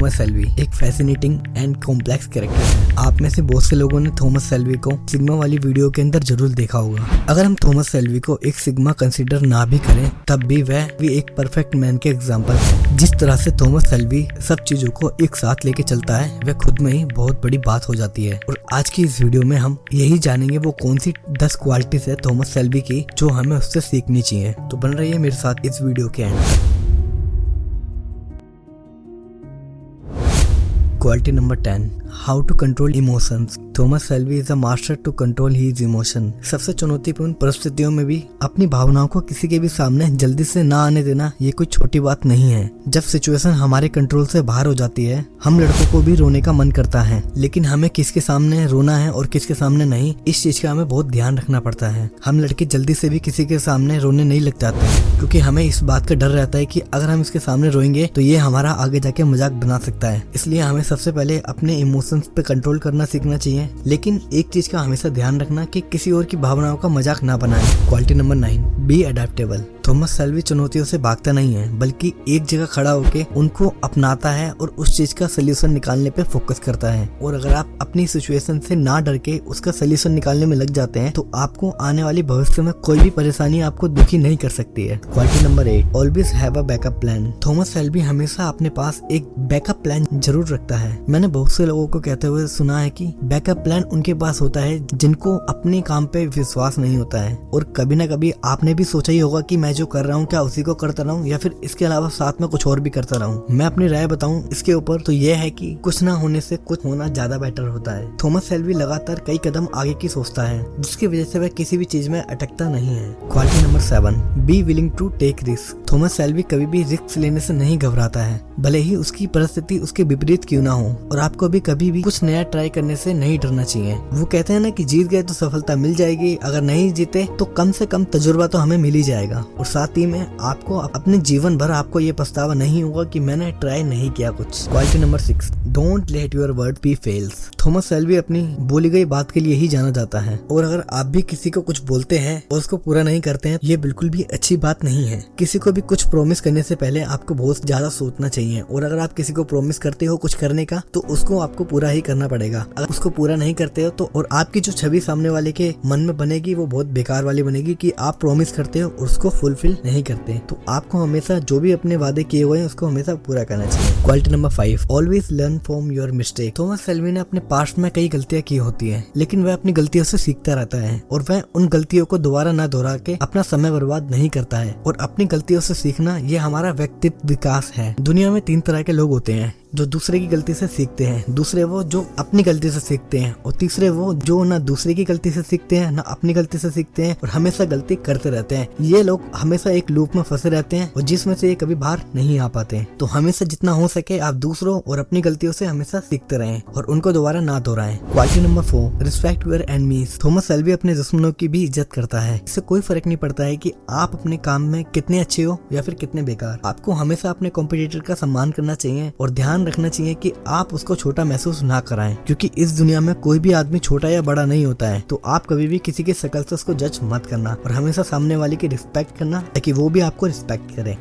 Thomas Selvi एक fascinating and complex character है। आप में से बहुत से लोगों ने थॉमस सेल्वी को सिग्मा वाली वीडियो के अंदर जरूर देखा होगा। अगर हम थॉमस सेल्वी को एक सिग्मा कंसीडर ना भी करें तब भी वह भी एक परफेक्ट मैन के एग्जाम्पल है। जिस तरह से थॉमस सेल्वी सब चीजों को एक साथ लेके चलता है वह खुद में ही बहुत बड़ी बात हो जाती है। और आज की इस वीडियो में हम यही जानेंगे वो कौन सी 10 क्वालिटीज है थॉमस सेल्वी की जो हमें उससे सीखनी चाहिए। तो बन रही है मेरे साथ इस वीडियो के एंड तक। Quality number 10, how to control emotions. Thomas Shelby is a master to control his emotion. सबसे चुनौतीपूर्ण परिस्थितियों में भी अपनी भावनाओं को किसी के भी सामने जल्दी से ना आने देना ये कोई छोटी बात नहीं है। जब सिचुएशन हमारे कंट्रोल से बाहर हो जाती है हम लड़कों को भी रोने का मन करता है, लेकिन हमें किसके सामने रोना है और किसके सामने नहीं, इस चीज का हमें बहुत ध्यान रखना पड़ता है। हम लड़के जल्दी से भी किसी के सामने रोने नहीं लग जाते क्योंकि हमें इस बात का डर रहता है कि अगर हम इसके सामने रोएंगे तो ये हमारा आगे जाके मजाक बना सकता है। इसलिए हमें सबसे पहले अपने इमोशंस पे कंट्रोल करना सीखना चाहिए, लेकिन एक चीज का हमेशा ध्यान रखना कि किसी और की भावनाओं का मजाक ना बनाए। Quality number 9, be adaptable. Thomas Shelby चुनौतियों से भागता नहीं है बल्कि एक जगह खड़ा होकर उनको अपनाता है और उस चीज का सोल्यूशन निकालने पे फोकस करता है। और अगर आप अपनी सिचुएशन से ना डर के उसका सोल्यूशन निकालने में लग जाते हैं तो आपको आने वाली भविष्य में कोई भी परेशानी आपको दुखी नहीं कर सकती है। Quality number 8, always have a backup plan. Thomas Shelby हमेशा अपने पास एक बैकअप प्लान जरूर रखता है। मैंने बहुत से लोगों को कहते हुए सुना है कि बैकअप प्लान उनके पास होता है जिनको अपने काम पे विश्वास नहीं होता है। और कभी ना कभी आपने भी सोचा ही होगा कि मैं जो कर रहा हूँ क्या उसी को करता रहूं या फिर इसके अलावा साथ में कुछ और भी करता रहूं। मैं अपनी राय बताऊं इसके ऊपर तो यह है कि कुछ ना होने से कुछ होना ज्यादा बेटर होता है। थॉमस सेल्वी लगातार कई कदम आगे की सोचता है जिसकी वजह से वह किसी भी चीज में अटकता नहीं है। Quality number 7, be willing to take risk. Thomas Shelby कभी भी रिस्क लेने से नहीं घबराता है, भले ही उसकी परिस्थिति उसके विपरीत क्यों ना हो। और आपको भी कभी भी कुछ नया ट्राई करने से नहीं डरना चाहिए। वो कहते हैं ना कि जीत गए तो सफलता मिल जाएगी, अगर नहीं जीते तो कम से कम तजुर्बा तो हमें मिल ही जाएगा। और साथ ही में आपको अपने जीवन भर आपको ये पछतावा नहीं होगा कि मैंने ट्राई नहीं किया कुछ। Quality number 6, don't let your word be fails. Thomas Shelby अपनी बोली गई बात के लिए ही जाना जाता है। और अगर आप भी किसी को कुछ बोलते हैं और उसको पूरा नहीं करते हैं ये बिल्कुल भी अच्छी बात नहीं है। किसी को भी कुछ प्रॉमिस करने से पहले आपको बहुत ज्यादा सोचना चाहिए। और अगर आप किसी को प्रॉमिस करते हो कुछ करने का तो उसको आपको पूरा ही करना पड़ेगा। अगर उसको पूरा नहीं करते हो तो और आपकी जो छवि सामने वाले के मन में बनेगी वो बहुत बेकार वाली बनेगी कि आप प्रॉमिस करते हो और उसको फुलफिल नहीं करते। तो आपको हमेशा जो भी अपने वादे किए हुए हैं उसको हमेशा पूरा करना चाहिए। Quality number 5, always learn from your mistake. Thomas Shelby ने अपने पास्ट में कई गलतियां की होती है लेकिन वह अपनी गलतियों से सीखता रहता है और वह उन गलतियों को दोबारा ना दोहरा के अपना समय बर्बाद नहीं करता है। और अपनी गलतियों से सीखना ये हमारा व्यक्तित्व विकास है। दुनिया में 3 तरह के लोग होते हैं, जो दूसरे की गलती से सीखते हैं, दूसरे वो जो अपनी गलती से सीखते हैं और तीसरे वो जो ना दूसरे की गलती से सीखते हैं ना अपनी गलती से सीखते हैं और हमेशा गलती करते रहते हैं। ये लोग हमेशा एक लूप में फंसे रहते हैं और जिसमें से ये कभी बाहर नहीं आ पाते। तो हमेशा जितना हो सके आप दूसरों और अपनी गलतियों से हमेशा सीखते रहें और उनको दोबारा ना दोहराएं। Quality number 4, respect your enemies. Thomas Shelby अपने दुश्मनों की भी इज्जत करता है। इससे कोई फर्क नहीं पड़ता है कि आप अपने काम में कितने अच्छे हो या फिर कितने बेकार। आपको हमेशा अपने कॉम्पिटिटर का सम्मान करना चाहिए और ध्यान रखना चाहिए कि आप उसको छोटा महसूस ना कराएं, क्योंकि इस दुनिया में कोई भी आदमी छोटा या बड़ा नहीं होता है। तो आप कभी भी किसी की शक्ल से उसको जज मत करना और हमेशा सामने वाले की रिस्पेक्ट करना ताकि वो भी आपको रिस्पेक्ट करे।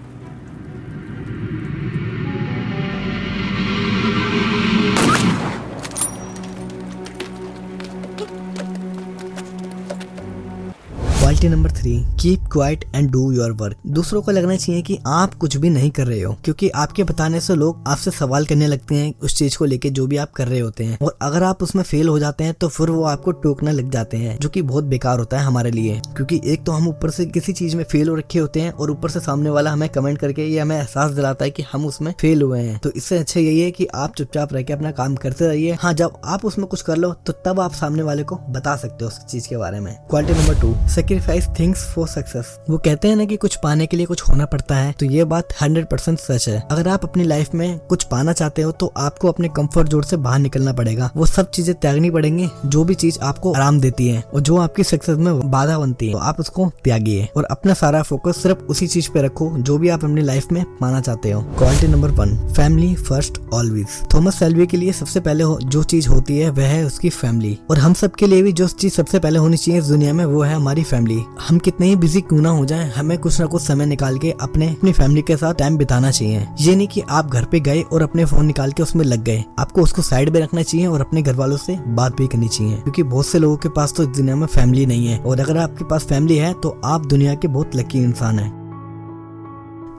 Quality number 3, keep quiet and do your work. दूसरों को लगना चाहिए कि आप कुछ भी नहीं कर रहे हो, क्योंकि आपके बताने से लोग आपसे सवाल करने लगते हैं उस चीज को लेके जो भी आप कर रहे होते हैं। और अगर आप उसमें फेल हो जाते हैं तो फिर वो आपको टोकने लग जाते हैं, जो कि बहुत बेकार होता है हमारे लिए। क्योंकि एक तो हम ऊपर से किसी चीज में फेल हो रखे होते हैं और ऊपर से सामने वाला हमें कमेंट करके ये हमें एहसास दिलाता है कि हम उसमें फेल हुए हैं। तो इससे अच्छा यही है कि आप चुपचाप रह के अपना काम करते रहिए। हाँ, जब आप उसमें कुछ कर लो तो तब आप सामने वाले को बता सकते हो उस चीज के बारे में। Quality number 2, sacrifice things for success. वो कहते हैं ना कि कुछ पाने के लिए कुछ होना पड़ता है, तो ये बात 100% सच है। अगर आप अपनी लाइफ में कुछ पाना चाहते हो तो आपको अपने कंफर्ट जोन से बाहर निकलना पड़ेगा। वो सब चीजें त्यागनी पड़ेंगी जो भी चीज आपको आराम देती है और जो आपकी सक्सेस में बाधा बनती है, तो आप उसको त्यागिए और अपना सारा फोकस सिर्फ उसी चीज पे रखो जो भी आप अपनी लाइफ में पाना चाहते हो। Quality number 1, family first always. Thomas Selvi के लिए सबसे पहले जो चीज होती है वह है उसकी फैमिली। और हम सब के लिए भी जो चीज सबसे पहले होनी चाहिए इस दुनिया में वो है हमारी फैमिली। मिलेगी। हम कितने ही बिजी क्यों ना हो जाएं, हमें कुछ ना कुछ समय निकाल के अपनी फैमिली के साथ टाइम बिताना चाहिए। ये नहीं कि आप घर पे गए और अपने फोन निकाल के उसमें लग गए, आपको उसको साइड में रखना चाहिए और अपने घर वालों से बात भी करनी चाहिए, क्योंकि बहुत से लोगों के पास तो इस दुनिया में फैमिली नहीं है, और अगर आपके पास फैमिली है तो आप दुनिया के बहुत लकी इंसान हैं।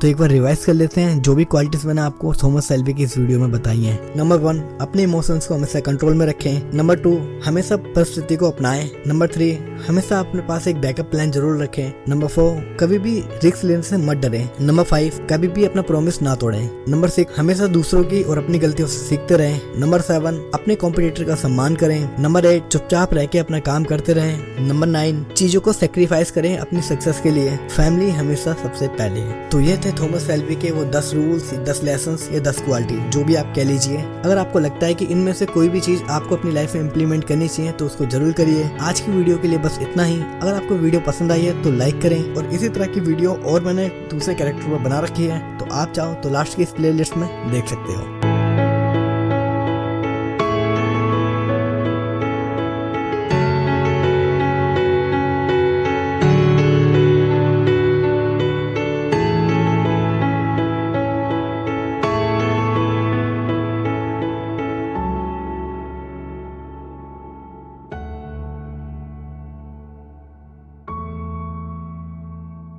तो एक बार रिवाइज कर लेते हैं जो भी क्वालिटीज मैंने आपको थॉमस शेल्बी की इस वीडियो में बताई हैं। नंबर 1, अपने इमोशंस को हमेशा कंट्रोल में रखें। नंबर 2, हमेशा परिस्थिति को अपनाएं। नंबर 3, हमेशा अपने पास एक बैकअप प्लान जरूर रखें। नंबर 4, कभी भी रिस्क लेने से मत डरें। नंबर 5, कभी भी अपना प्रॉमिस ना तोड़ें। नंबर 6, हमेशा दूसरों की और अपनी गलतियों से सीखते रहें। नंबर 7, अपने कॉम्पिटिटर का सम्मान करें। नंबर 8, चुपचाप रह के अपना काम करते रहें। नंबर 9, चीजों को सेक्रीफाइस करें अपनी सक्सेस के लिए। फैमिली हमेशा सबसे पहले है। तो ये थे थॉमस शेल्बी के वो 10 रूल्स, 10 लेसन्स या 10 क्वालिटी, जो भी आप कह लीजिए। अगर आपको लगता है कि इनमें से कोई भी चीज आपको अपनी लाइफ में इम्प्लीमेंट करनी चाहिए तो उसको जरूर करिए। आज की वीडियो के लिए बस इतना ही। अगर आपको वीडियो पसंद आई है तो लाइक करें, और इसी तरह की वीडियो और मैंने दूसरे कैरेक्टर पर बना रखी है, तो आप चाहो तो लास्ट की इस प्लेलिस्ट में देख सकते हो।